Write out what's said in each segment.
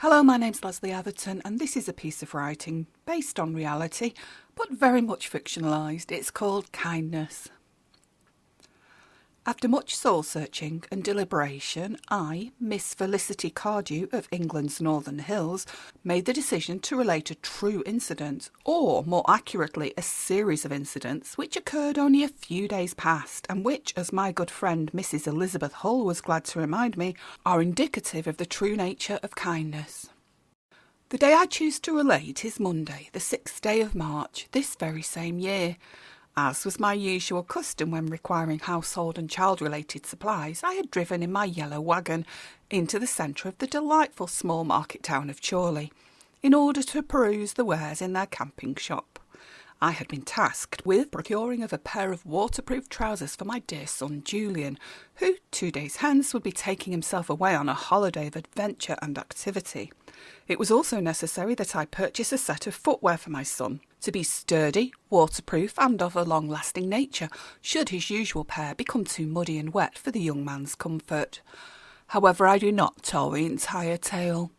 Hello, my name's Lesley Atherton, and this is a piece of writing based on reality, but very much fictionalised. It's called Kindness. After much soul-searching and deliberation, I, Miss Felicity Cardew of England's Northern Hills, made the decision to relate a true incident, or more accurately, a series of incidents, which occurred only a few days past, and which, as my good friend Mrs. Elizabeth Hull was glad to remind me, are indicative of the true nature of kindness. The day I choose to relate is Monday, the 6th day of March, this very same year. As was my usual custom when requiring household and child-related supplies, I had driven in my yellow waggon into the centre of the delightful small market town of Chorley, in order to peruse the wares in their camping shop. I had been tasked with procuring of a pair of waterproof trousers for my dear son Julian, who 2 days hence would be taking himself away on a holiday of adventure and activity. It was also necessary that I purchase a set of footwear for my son, to be sturdy, waterproof, and of a long-lasting nature, should his usual pair become too muddy and wet for the young man's comfort. However, I do not tell the entire tale.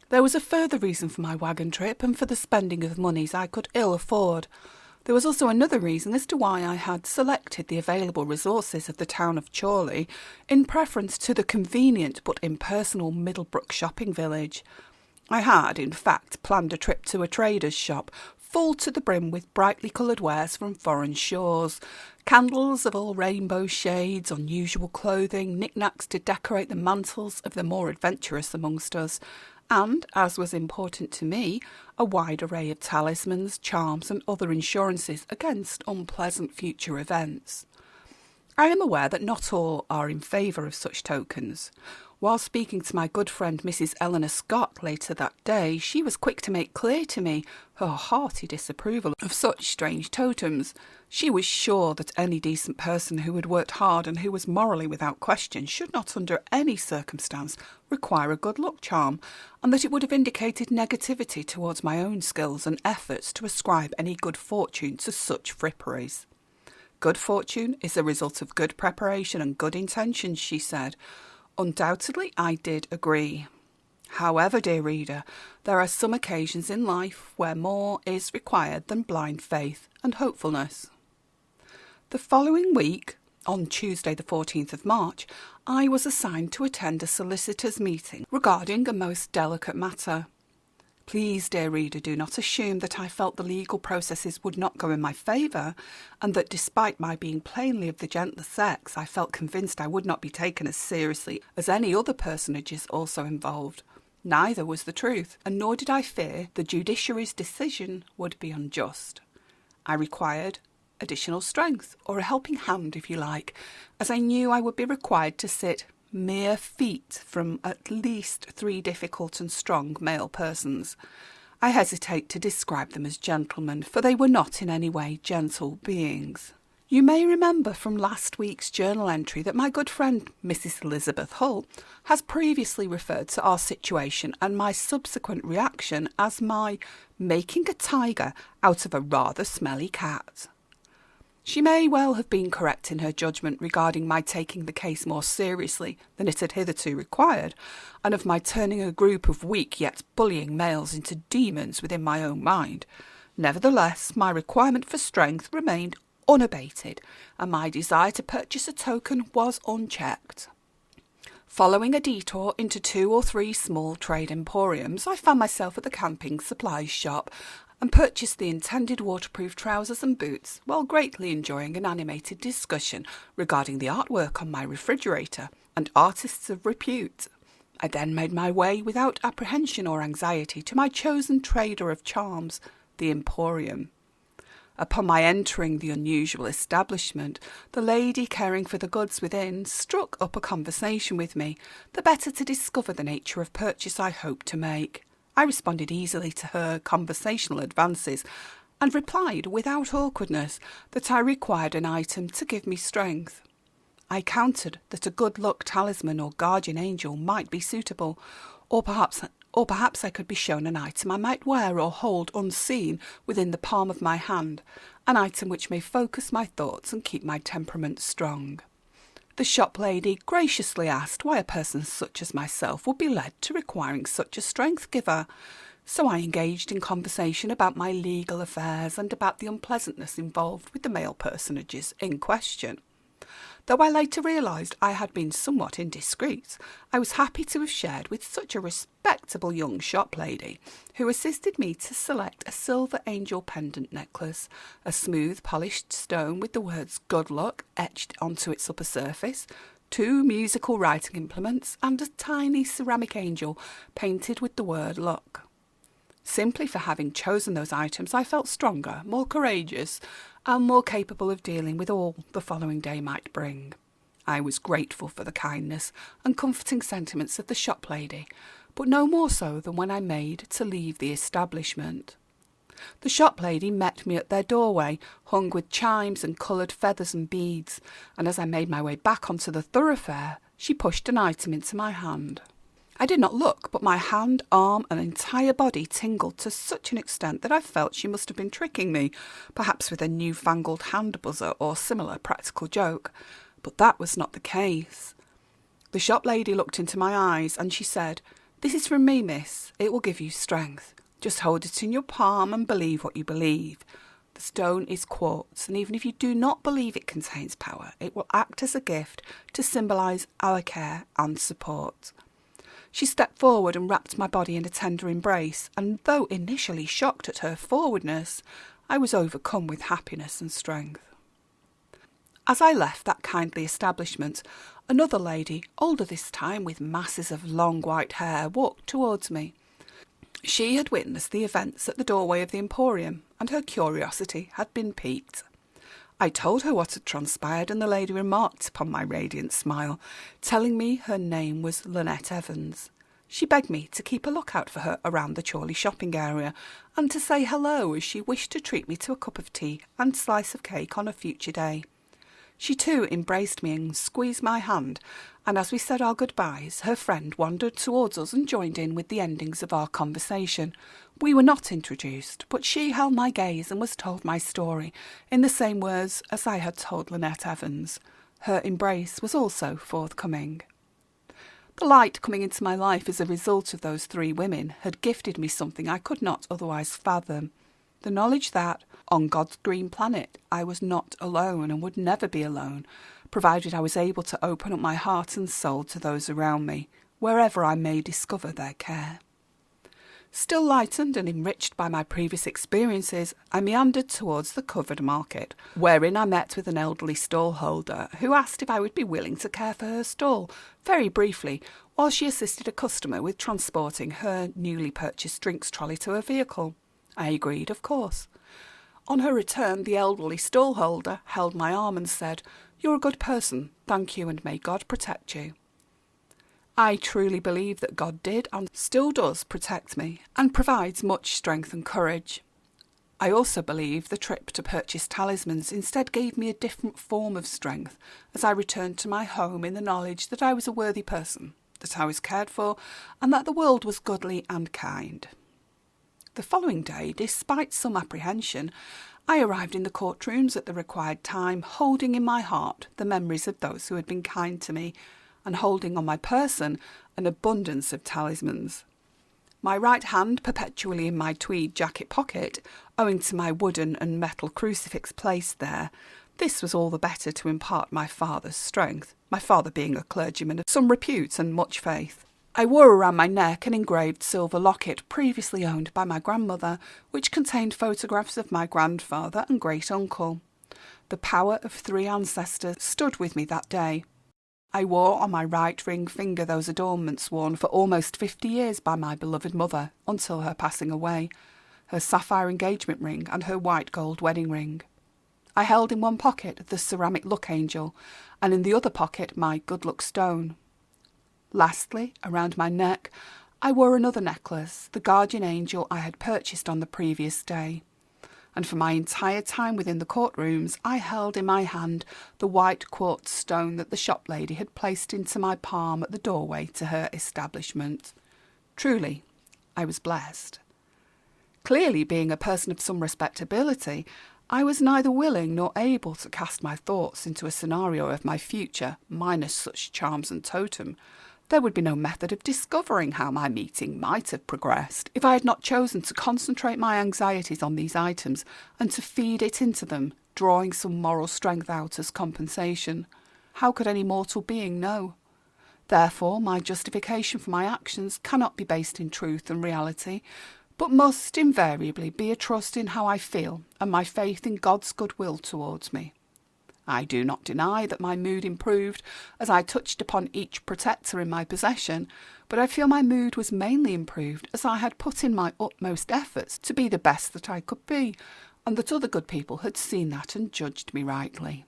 There was a further reason for my waggon trip and for the spending of monies I could ill afford. There was also another reason as to why I had selected the available resources of the town of Chorley in preference to the convenient but impersonal Middlebrook shopping village. I had, in fact, planned a trip to a trader's shop, full to the brim with brightly coloured wares from foreign shores, candles of all rainbow shades, unusual clothing, knick-knacks to decorate the mantles of the more adventurous amongst us, and, as was important to me, a wide array of talismans, charms, and other insurances against unpleasant future events. I am aware that not all are in favour of such tokens. While speaking to my good friend Mrs. Eleanor Scott later that day, she was quick to make clear to me her hearty disapproval of such strange totems. She was sure that any decent person who had worked hard and who was morally without question should not under any circumstance require a good luck charm, and that it would have indicated negativity towards my own skills and efforts to ascribe any good fortune to such fripperies. Good fortune is the result of good preparation and good intentions, she said. Undoubtedly, I did agree. However, dear reader, there are some occasions in life where more is required than blind faith and hopefulness. The following week, on Tuesday the 14th of March, I was assigned to attend a solicitors' meeting regarding a most delicate matter. Please, dear reader, do not assume that I felt the legal processes would not go in my favour, and that despite my being plainly of the gentler sex, I felt convinced I would not be taken as seriously as any other personages also involved. Neither was the truth, and nor did I fear the judiciary's decision would be unjust. I required additional strength, or a helping hand if you like, as I knew I would be required to sit mere feet from at least 3 difficult and strong male persons. I hesitate to describe them as gentlemen, for they were not in any way gentle beings. You may remember from last week's journal entry that my good friend Mrs. Elizabeth Hull has previously referred to our situation and my subsequent reaction as my making a tiger out of a rather smelly cat. She may well have been correct in her judgment regarding my taking the case more seriously than it had hitherto required, and of my turning a group of weak yet bullying males into demons within my own mind. Nevertheless, my requirement for strength remained unabated, and my desire to purchase a token was unchecked. Following a detour into 2 or 3 small trade emporiums, I found myself at the camping supplies shop, and purchased the intended waterproof trousers and boots, while greatly enjoying an animated discussion regarding the artwork on my refrigerator and artists of repute. I then made my way without apprehension or anxiety to my chosen trader of charms, the Emporium. Upon my entering the unusual establishment, the lady caring for the goods within struck up a conversation with me, the better to discover the nature of purchase I hoped to make. I responded easily to her conversational advances, and replied without awkwardness that I required an item to give me strength. I countered that a good luck talisman or guardian angel might be suitable, or perhaps I could be shown an item I might wear or hold unseen within the palm of my hand, an item which may focus my thoughts and keep my temperament strong. The shop lady graciously asked why a person such as myself would be led to requiring such a strength giver, so I engaged in conversation about my legal affairs and about the unpleasantness involved with the male personages in question. Though I later realised I had been somewhat indiscreet, I was happy to have shared with such a respectable young shop lady, who assisted me to select a silver angel pendant necklace, a smooth polished stone with the words "Good Luck" etched onto its upper surface, 2 musical writing implements, and a tiny ceramic angel painted with the word "Luck." Simply for having chosen those items, I felt stronger, more courageous, and more capable of dealing with all the following day might bring. I was grateful for the kindness and comforting sentiments of the shop lady, but no more so than when I made to leave the establishment. The shop lady met me at their doorway, hung with chimes and coloured feathers and beads, and as I made my way back onto the thoroughfare, she pushed an item into my hand. I did not look, but my hand, arm, and entire body tingled to such an extent that I felt she must have been tricking me, perhaps with a newfangled hand buzzer or similar practical joke. But that was not the case. The shop lady looked into my eyes, and she said, "This is from me, miss. It will give you strength. Just hold it in your palm and believe what you believe. The stone is quartz, and even if you do not believe it contains power, it will act as a gift to symbolise our care and support." She stepped forward and wrapped my body in a tender embrace, and though initially shocked at her forwardness, I was overcome with happiness and strength. As I left that kindly establishment, another lady, older this time, with masses of long white hair, walked towards me. She had witnessed the events at the doorway of the Emporium, and her curiosity had been piqued. I told her what had transpired, and the lady remarked upon my radiant smile, telling me her name was Lynette Evans. She begged me to keep a lookout for her around the Chorley shopping area, and to say hello as she wished to treat me to a cup of tea and slice of cake on a future day. She too embraced me and squeezed my hand, and as we said our goodbyes, her friend wandered towards us and joined in with the endings of our conversation. We were not introduced, but she held my gaze and was told my story in the same words as I had told Lynette Evans. Her embrace was also forthcoming. The light coming into my life as a result of those 3 women had gifted me something I could not otherwise fathom. The knowledge that, on God's green planet, I was not alone and would never be alone, provided I was able to open up my heart and soul to those around me, wherever I may discover their care. Still lightened and enriched by my previous experiences, I meandered towards the covered market, wherein I met with an elderly stall-holder who asked if I would be willing to care for her stall, very briefly, while she assisted a customer with transporting her newly purchased drinks trolley to her vehicle. I agreed, of course. On her return, the elderly stall-holder held my arm and said, "You're a good person, thank you, and may God protect you." I truly believe that God did and still does protect me, and provides much strength and courage. I also believe the trip to purchase talismans instead gave me a different form of strength as I returned to my home in the knowledge that I was a worthy person, that I was cared for, and that the world was goodly and kind. The following day, despite some apprehension, I arrived in the courtrooms at the required time, holding in my heart the memories of those who had been kind to me, and holding on my person an abundance of talismans. My right hand perpetually in my tweed jacket pocket, owing to my wooden and metal crucifix placed there. This was all the better to impart my father's strength, my father being a clergyman of some repute and much faith. I wore around my neck an engraved silver locket previously owned by my grandmother, which contained photographs of my grandfather and great-uncle. The power of 3 ancestors stood with me that day. I wore on my right ring finger those adornments worn for almost 50 years by my beloved mother until her passing away, her sapphire engagement ring and her white gold wedding ring. I held in one pocket the ceramic luck angel, and in the other pocket my good luck stone. Lastly, around my neck, I wore another necklace, the guardian angel I had purchased on the previous day. And for my entire time within the courtrooms, I held in my hand the white quartz stone that the shop lady had placed into my palm at the doorway to her establishment. Truly, I was blessed. Clearly, being a person of some respectability, I was neither willing nor able to cast my thoughts into a scenario of my future, minus such charms and totem. There would be no method of discovering how my meeting might have progressed if I had not chosen to concentrate my anxieties on these items and to feed it into them, drawing some moral strength out as compensation. How could any mortal being know? Therefore, my justification for my actions cannot be based in truth and reality, but must invariably be a trust in how I feel and my faith in God's goodwill towards me. I do not deny that my mood improved as I touched upon each protector in my possession, but I feel my mood was mainly improved as I had put in my utmost efforts to be the best that I could be, and that other good people had seen that and judged me rightly.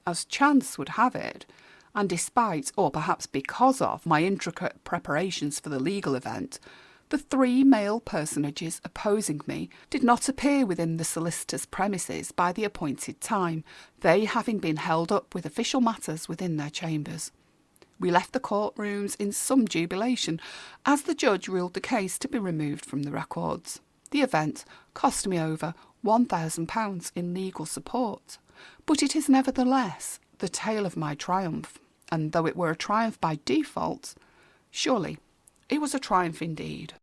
As chance would have it, and despite, or perhaps because of, my intricate preparations for the legal event, the 3 male personages opposing me did not appear within the solicitor's premises by the appointed time, they having been held up with official matters within their chambers. We left the courtrooms in some jubilation, as the judge ruled the case to be removed from the records. The event cost me over £1,000 in legal support, but it is nevertheless the tale of my triumph, and though it were a triumph by default, surely it was a triumph indeed.